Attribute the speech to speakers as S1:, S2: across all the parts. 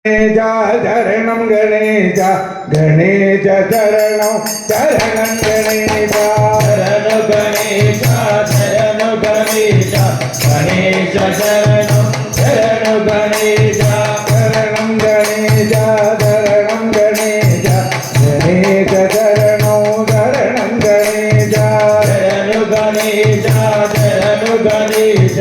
S1: चरणं गणेश गणेश चरणं चरणं गणेश
S2: शरण गणेश शरण गणेश गणेश शरणं शरण गणेश
S1: शरणं गणेश शरणं गणेश गणेश शरणं शरणं गणेश
S2: शरण गणेश शरण गणेश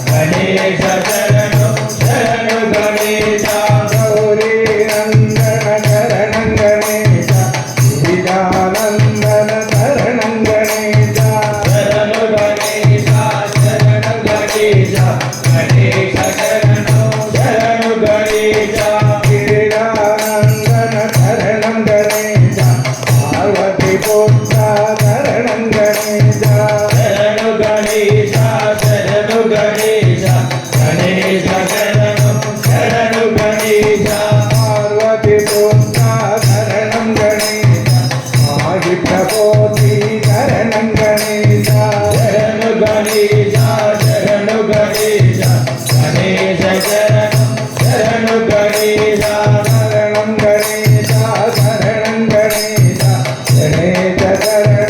S2: गणेश शरणं शरण गणेश
S1: गौरी नंदन शरणं गणेश गिरिजानंदन शरणं गणेश
S2: शरण गणेश शरण गणेश गणेश शरणं शरण गणेश
S1: गिरिजानंदन शरणं गणेश पार्वती पुत्र शरणं गणेश
S2: शरण गणेश शरण गणेश गणेश शरणं शरण गणेश
S1: पार्वती पुत्र शरणं गणेश माहि प्रबोधि शरणं गणेश
S2: शरण गणेश शरण गणेश गणेश शरणं शरण गणेश
S1: शरणं गणेश शरणं गणेश गणेश शरणं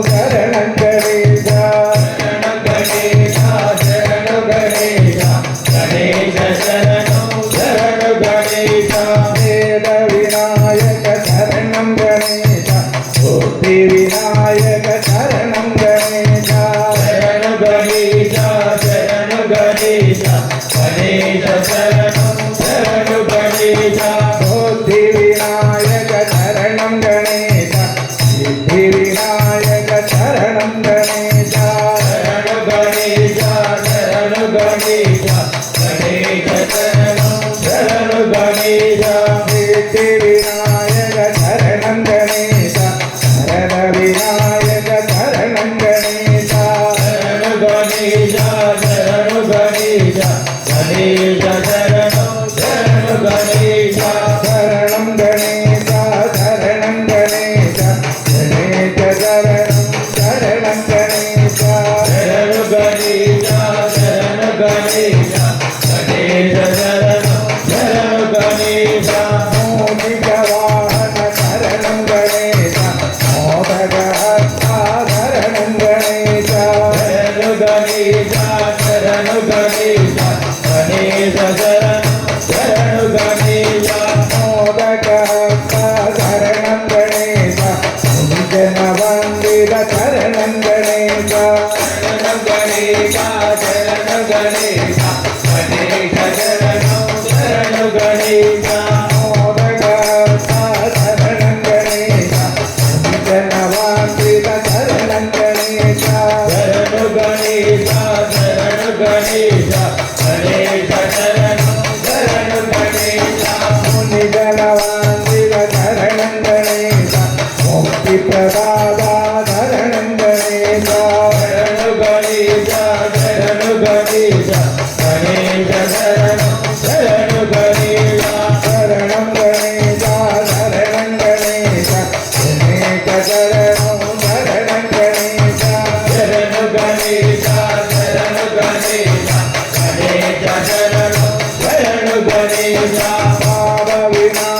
S1: शरणं गणेश
S2: शरण गणेश शरण गणेश गणेश शरणं शरण गणेश
S1: वेद विनायक शरणं गणेश बुद्धि विनायक शरणं गणेश
S2: शरण गणेश शरण गणेश गणेश शरणं शरण गणेश
S1: बुद्धि विनायक शरणं गणेश सिद्धि विनायक शरणं गणेश
S2: शरण गणेश शरण गणेश गणेश शरणं शरण गणेश
S1: सिद्धि विनायक शरणं गणेश शरण विनायक शरणं गणेश
S2: शरण गणेश शरण गणेश गणेश शरणं शरण गणेश
S1: शरणं गणेश शरणं गणेश गणेश शरणं शरणं गणेश
S2: शरण गणेश शरण गणेश गणेश शरणं शरण गणेश
S1: मोदिक वाहन शरणं गणेश मोदक हस्ता शरणं गणेश
S2: शरण गणेश शरण गणेश गणेश शरणं शरण गणेश
S1: मोदक हस्ता शरणं गणेश जन वंदित शरणं गणेश
S2: शरण गणेश शरण गणेश गणेश शरणं शरण गणेश
S1: मोदक हस्ता शरणं गणेश जन वंदित शरणं गणेश
S2: शरण गणेश शरण गणेश गणेश शरणं शरण गणेश
S1: मुनिजन वंदित शरणं गणेश मुक्ति प्रदाता शरणं गणेश
S2: शरण गणेश शरण गणेश गणेश शरणं शरण गणेश
S1: शरणं गणेश शरणं गणेश गणेश शरणं शरणं गणेश
S2: शरण गणेश शरण गणेश गणेश शरणं शरण गणेश
S1: पाप विनाशक